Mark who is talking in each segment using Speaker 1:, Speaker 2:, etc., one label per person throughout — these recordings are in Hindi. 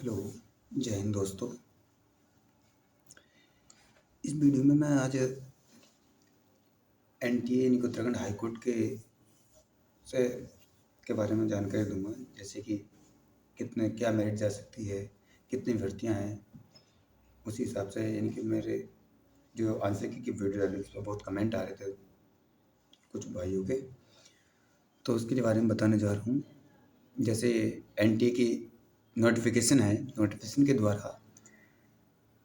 Speaker 1: हेलो। जय हिंद दोस्तों। इस वीडियो में मैं आज एनटीए यानी कि उत्तराखंड हाई कोर्ट से के बारे में जानकारी दूंगा। जैसे कि कितने क्या मेरिट जा सकती है, कितनी भर्तियां हैं। उसी हिसाब से यानी कि मेरे जो आंसर की वीडियो डाली उसमें बहुत कमेंट आ रहे थे कुछ भाइयों के, तो उसके बारे में बताने जा रहा हूँ। जैसे एनटीए की नोटिफिकेशन है, नोटिफिकेशन के द्वारा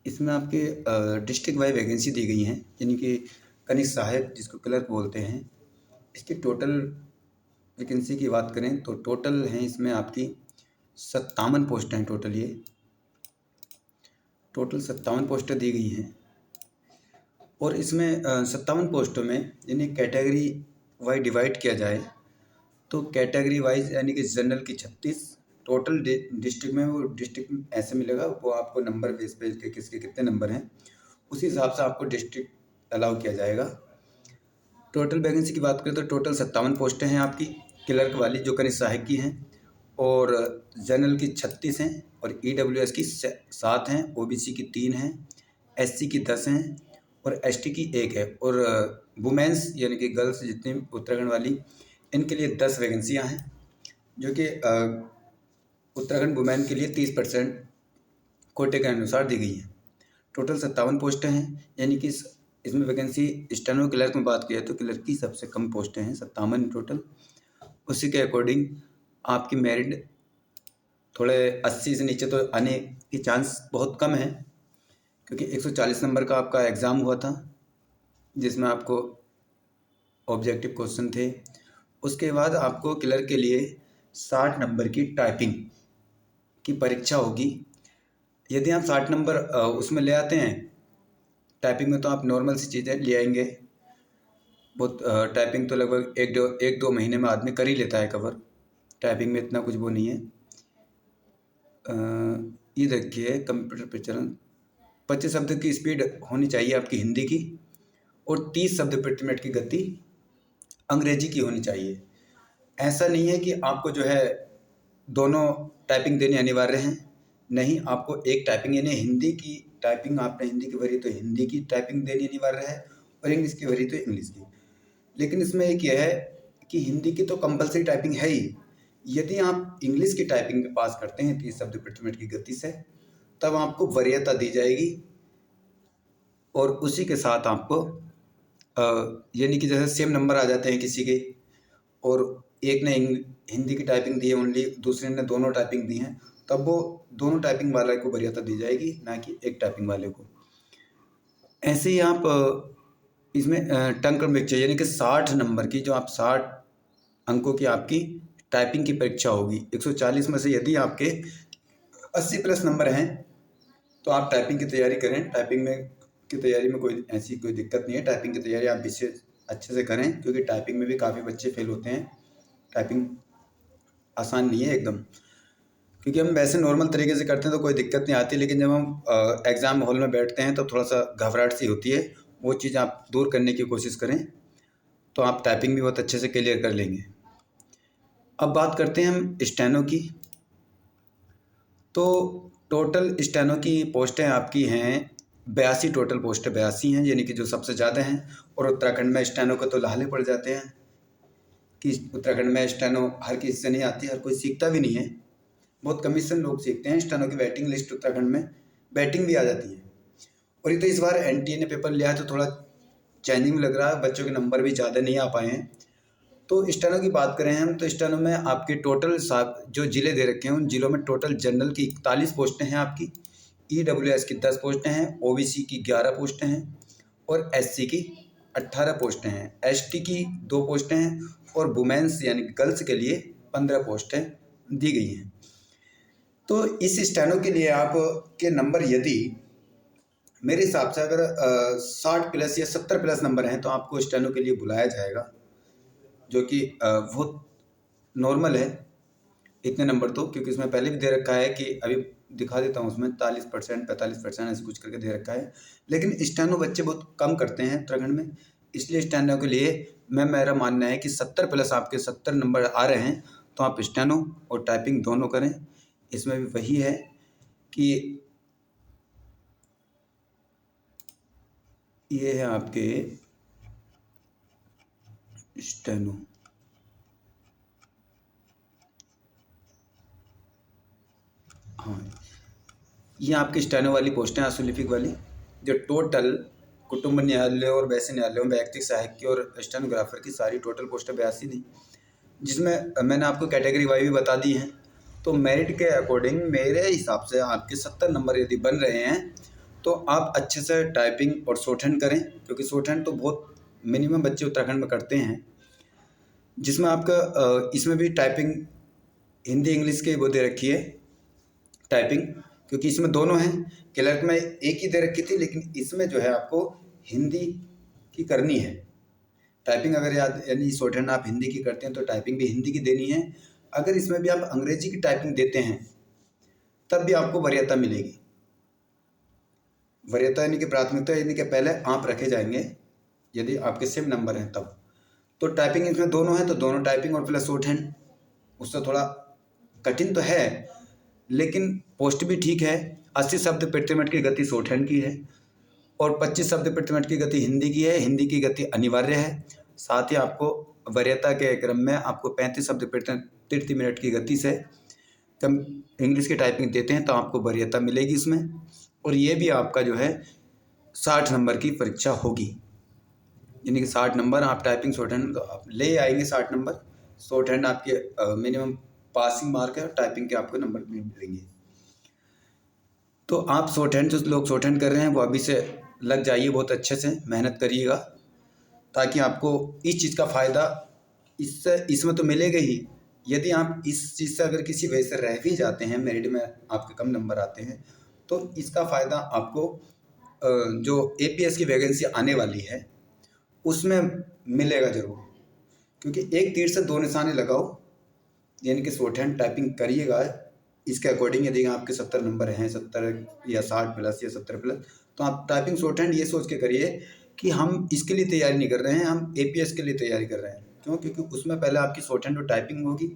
Speaker 1: इसमें आपके डिस्ट्रिक्ट वाइज वैकेंसी दी गई हैं। यानी कि कनिष्ठ सहायक जिसको क्लर्क बोलते हैं, इसकी टोटल वैकेंसी की बात करें तो टोटल हैं इसमें आपकी 57 पोस्टें हैं। टोटल 57 पोस्टें दी गई हैं। और इसमें 57 पोस्टों में यानी कैटेगरी वाइज डिवाइड किया जाए तो कैटेगरी वाइज यानी कि जनरल की 36, टोटल डिस्ट्रिक्ट में वो डिस्ट्रिक्ट ऐसे मिलेगा, वो आपको नंबर बेस पे के किसके कितने नंबर हैं उसी हिसाब से आपको डिस्ट्रिक्ट अलाउ किया जाएगा। टोटल वैकेंसी की बात करें तो टोटल 57 पोस्टें हैं आपकी क्लर्क वाली जो कनिष्ठ सहायक की हैं, और जनरल की 36 हैं, और ईडब्ल्यूएस की 7 हैं, ओबीसी की 3 हैं, एससी की 10 हैं, और एसटी की 1 है। और वुमेंस यानी कि गर्ल्स जितनी उत्तराखंड वाली, इनके लिए 10 वैकेंसियाँ हैं, जो कि उत्तराखंड वुमेन के लिए 30% कोटे के अनुसार दी गई हैं। टोटल 57 पोस्टें हैं। यानी कि इसमें वैकेंसी स्टेनो क्लर्क में बात किया तो क्लर्क की सबसे कम पोस्टें हैं 57 टोटल। उसी के अकॉर्डिंग आपकी मेरिट थोड़े 80 से नीचे तो आने की चांस बहुत कम है, क्योंकि 140 नंबर का आपका एग्ज़ाम हुआ था जिसमें आपको ऑब्जेक्टिव क्वेश्चन थे। उसके बाद आपको क्लर्क के लिए 60 नंबर की टाइपिंग की परीक्षा होगी। यदि आप 60 नंबर उसमें ले आते हैं टाइपिंग में, तो आप नॉर्मल सी चीज़ें ले आएंगे। बहुत टाइपिंग तो लगभग एक दो महीने में आदमी कर ही लेता है कवर। टाइपिंग में इतना कुछ वो नहीं है। ये देखिए कंप्यूटर पे चलन 25 शब्द की स्पीड होनी चाहिए आपकी हिंदी की, और 30 शब्द प्रति मिनट की गति अंग्रेजी की होनी चाहिए। ऐसा नहीं है कि आपको जो है दोनों टाइपिंग देनी अनिवार्य हैं, नहीं, आपको एक टाइपिंग यानी हिंदी की टाइपिंग आपने हिंदी की भरी तो हिंदी की टाइपिंग देनी अनिवार्य है, और इंग्लिश की भरी तो इंग्लिश की। लेकिन इसमें एक यह है कि हिंदी की तो कंपलसरी टाइपिंग है ही। यदि आप इंग्लिश की टाइपिंग में पास करते हैं 30 शब्द प्रति मिनट की गति से, तब आपको वरीयता दी जाएगी, और उसी के साथ आपको यानी कि जैसे सेम नंबर आ जाते हैं किसी के, और एक ने हिंदी की टाइपिंग दी है ओनली, दूसरे ने दोनों टाइपिंग दी हैं, तब वो दोनों टाइपिंग वाले को वरीयता दी जाएगी, ना कि एक टाइपिंग वाले को। ऐसे ही आप इसमें टंग क्रमिक यानी कि 60 नंबर की, जो आप 60 अंकों की आपकी टाइपिंग की परीक्षा होगी। 140 में से यदि आपके 80 प्लस नंबर हैं तो आप टाइपिंग की तैयारी करें। टाइपिंग में की तैयारी में कोई ऐसी कोई दिक्कत नहीं है। टाइपिंग की तैयारी आप विशेष अच्छे से करें, क्योंकि टाइपिंग में भी काफ़ी बच्चे फेल होते हैं। टाइपिंग आसान नहीं है एकदम, क्योंकि हम वैसे नॉर्मल तरीके से करते हैं तो कोई दिक्कत नहीं आती, लेकिन जब हम एग्ज़ाम हॉल में बैठते हैं तो थोड़ा सा घबराहट सी होती है। वो चीज़ आप दूर करने की कोशिश करें, तो आप टाइपिंग भी बहुत अच्छे से क्लियर कर लेंगे। अब बात करते हैं हम स्टेनो की। तो टोटल स्टेनो की पोस्टें आपकी हैं 82, टोटल पोस्टें 82 हैं, यानी कि जो सबसे ज़्यादा हैं। और उत्तराखंड में स्टेनो को तो लाले पड़ जाते हैं कि उत्तराखंड में स्टेनो हर किसी से नहीं आती, हर कोई सीखता भी नहीं है। बहुत कमीशन लोग सीखते हैं। स्टेनो की वेटिंग लिस्ट उत्तराखंड में बैटिंग भी आ जाती है। और ये तो इस बार एनटीए ने पेपर लिया है तो थोड़ा चैलेंजिंग लग रहा है, बच्चों के नंबर भी ज़्यादा नहीं आ पाए हैं। तो स्टेनो की बात करें हम तो स्टेनो में आपके टोटल जो ज़िले दे रखे हैं उन ज़िलों में टोटल जनरल की 41 पोस्टें हैं आपकी, ईडब्ल्यूएस की 10 पोस्टें हैं, ओबीसी की 11 पोस्टें हैं, और एससी की 18 पोस्टें हैं, एसटी की 2 पोस्टें हैं, और वुमेन्स यानी गर्ल्स के लिए 15 पोस्टें दी गई हैं। तो इस स्टेनो के लिए आप के नंबर यदि मेरे हिसाब से अगर 60 प्लस या 70 प्लस नंबर हैं तो आपको स्टेनो के लिए बुलाया जाएगा, जो कि बहुत नॉर्मल है इतने नंबर तो, क्योंकि इसमें पहले भी दे रखा है कि अभी दिखा देता हूँ, उसमें 40% 45% ऐसे कुछ करके दे रखा है। लेकिन स्टेनो बच्चे बहुत कम करते हैं उत्तराखंड में, इसलिए स्टेनो के लिए मेरा मानना है कि 70 प्लस आपके 70 नंबर आ रहे हैं तो आप स्टेनो और टाइपिंग दोनों करें। इसमें भी वही है कि ये है आपके स्टेनो। हाँ, ये आपकी स्टेनो वाली पोस्टें हैं, आशुलिपिक वाली, जो टोटल कुटुंब न्यायालय और वैसे न्यायालयों में व्यक्तिक सहायक की और स्टेनोग्राफर की सारी टोटल पोस्टें 82 थी, जिसमें मैंने आपको कैटेगरी वाइज भी बता दी हैं। तो मेरिट के अकॉर्डिंग मेरे हिसाब से आपके 70 नंबर यदि बन रहे हैं तो आप अच्छे से टाइपिंग और शॉर्टहैंड करें, क्योंकि शॉर्टहैंड तो बहुत मिनिमम बच्चे उत्तराखंड में करते हैं, जिसमें आपका इसमें भी टाइपिंग हिंदी इंग्लिश की वो दे रखी है टाइपिंग, क्योंकि इसमें दोनों हैं। क्लर्क में एक ही दे रखी थी, लेकिन इसमें जो है आपको हिंदी की करनी है टाइपिंग। अगर यानी शॉर्टहैंड आप हिंदी की करते हैं तो टाइपिंग भी हिंदी की देनी है। अगर इसमें भी आप अंग्रेजी की टाइपिंग देते हैं तब भी आपको वरीयता मिलेगी। वरीयता यानी कि प्राथमिकता यानी कि पहले आप रखे जाएंगे यदि आपके सेम नंबर हैं तब। तो टाइपिंग इसमें दोनों है, तो दोनों टाइपिंग और प्लस शॉर्टहैंड, उससे थोड़ा कठिन तो है लेकिन पोस्ट भी ठीक है। 80 शब्द प्रति मिनट की गति शॉर्टहैंड की है और 25 शब्द प्रति मिनट की गति हिंदी की है। हिंदी की गति अनिवार्य है। साथ ही आपको वरीयता के क्रम में आपको 35 शब्द प्रति मिनट की गति से कम इंग्लिश की टाइपिंग देते हैं तो आपको वरीयता मिलेगी इसमें। और ये भी आपका जो है 60 नंबर की परीक्षा होगी, यानी कि 60 नंबर आप टाइपिंग शॉर्टहैंड आप ले आएंगे। 60 नंबर शॉर्टहैंड आपके मिनिमम पासिंग मार्क है, टाइपिंग के आपको नंबर मिलेंगे। तो आप शॉर्टहैंड जो लोग शॉर्टहैंड कर रहे हैं वो अभी से लग जाइए, बहुत अच्छे से मेहनत करिएगा, ताकि आपको इस चीज़ का फ़ायदा इसमें तो मिलेगा ही। यदि आप इस चीज़ से अगर किसी वजह से रह भी जाते हैं, मेरिट में आपके कम नंबर आते हैं, तो इसका फ़ायदा आपको जो APS की वैकेंसी आने वाली है उसमें मिलेगा ज़रूर, क्योंकि एक तीर से दो निशाने लगाओ, यानी कि शॉर्टहैंड टाइपिंग करिएगा इसके अकॉर्डिंग। यदि आपके 70 नंबर हैं, 70 या 60 प्लस या 70 प्लस, तो आप टाइपिंग शॉर्टहैंड ये सोच के करिए कि हम इसके लिए तैयारी नहीं कर रहे हैं, हम APS के लिए तैयारी कर रहे हैं। क्यों? क्योंकि उसमें पहले आपकी शॉर्टहैंड और टाइपिंग होगी,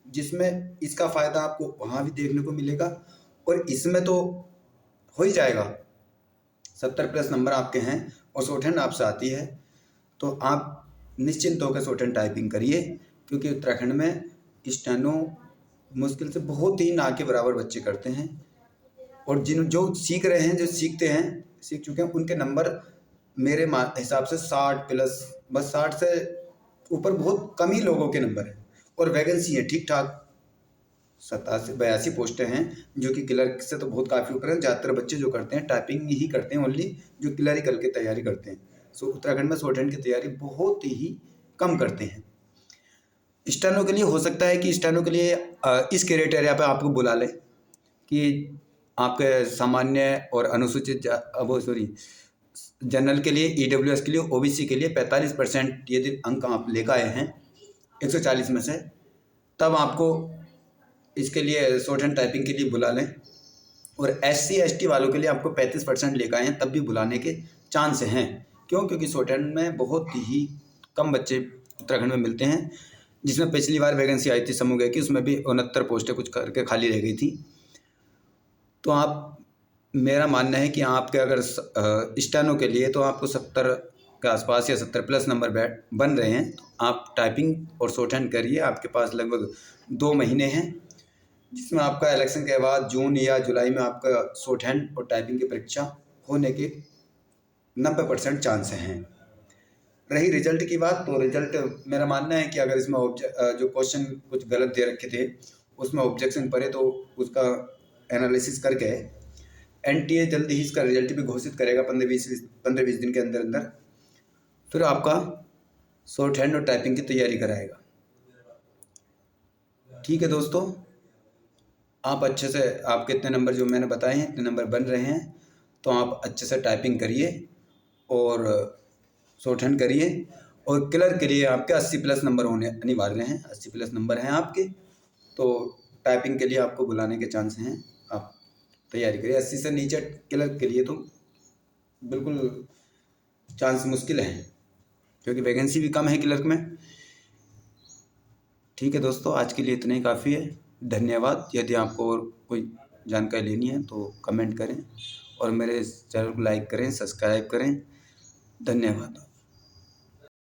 Speaker 1: जिसमें इसका फ़ायदा आपको वहाँ भी देखने को मिलेगा और इसमें तो हो ही जाएगा। 70 प्लस नंबर आपके हैं और शॉर्टहैंड आपसे आती है, तो आप निश्चिंत होकर शॉर्टहैंड टाइपिंग करिए, क्योंकि उत्तराखंड में स्टेनो मुश्किल से बहुत ही ना के बराबर बच्चे करते हैं। और जो सीख रहे हैं, जो सीखते हैं, सीख चुके हैं, उनके नंबर मेरे हिसाब से 60 प्लस, बस 60 से ऊपर बहुत कम ही लोगों के नंबर हैं। और वैकेंसी है ठीक ठाक 82 पोस्टें हैं, जो कि क्लर्क से तो बहुत काफ़ी ऊपर हैं। ज़्यादातर बच्चे जो करते हैं टाइपिंग ही करते हैं ओनली, जो क्लरिकल की तैयारी करते हैं। सो उत्तराखंड में शॉर्टहैंड की तैयारी बहुत ही कम करते हैं। स्टेनो के लिए हो सकता है कि स्टेनो के लिए इस क्राइटेरिया पे आपको बुला लें कि आपके सामान्य और अनुसूचित वो सॉरी जनरल के लिए, EWS के लिए, OBC के लिए 45% यदि अंक आप लेकर आए हैं 140 में से, तब आपको इसके लिए शॉर्टहैंड टाइपिंग के लिए बुला लें। और SC ST वालों के लिए आपको 35% लेकर आए हैं तब भी बुलाने के चांस हैं। क्यों? क्योंकि शॉर्टहैंड में बहुत ही कम बच्चे उत्तराखंड में मिलते हैं, जिसमें पिछली बार वैकेंसी आई थी समूह की, उसमें भी 69 पोस्टें कुछ करके खाली रह गई थी। तो आप, मेरा मानना है कि आपके अगर स्टेनो के लिए तो आपको 70 के आसपास या 70 प्लस नंबर बन रहे हैं, तो आप टाइपिंग और शॉर्टहैंड करिए। आपके पास लगभग 2 महीने हैं, जिसमें आपका इलेक्शन के बाद जून या जुलाई में आपका शॉर्टहैंड और टाइपिंग की परीक्षा होने के 90% चांस हैं। रही रिजल्ट की बात, तो रिजल्ट मेरा मानना है कि अगर इसमें जो क्वेश्चन कुछ गलत दे रखे थे उसमें ऑब्जेक्शन पड़े तो उसका एनालिसिस करके NTA जल्दी ही इसका रिजल्ट भी घोषित करेगा 15-20 दिन के अंदर अंदर। फिर आपका शॉर्टहैंड और टाइपिंग की तैयारी कराएगा। ठीक है दोस्तों, आप अच्छे से, आपके इतने नंबर जो मैंने बताए हैं इतने नंबर बन रहे हैं, तो आप अच्छे से टाइपिंग करिए और शॉर्टहैंड करिए। और क्लर्क के लिए आपके 80 प्लस नंबर होने अनिवार्य हैं। 80 प्लस नंबर हैं आपके, तो टाइपिंग के लिए आपको बुलाने के चांस हैं। आप तैयारी करिए। 80 से नीचे क्लर्क के लिए तो बिल्कुल चांस मुश्किल है, क्योंकि वैकेंसी भी कम है क्लर्क में। ठीक है दोस्तों, आज के लिए इतना ही काफ़ी है। धन्यवाद। यदि आपको और कोई जानकारी लेनी है तो कमेंट करें और मेरे इस चैनल को लाइक करें, सब्सक्राइब करें। धन्यवाद।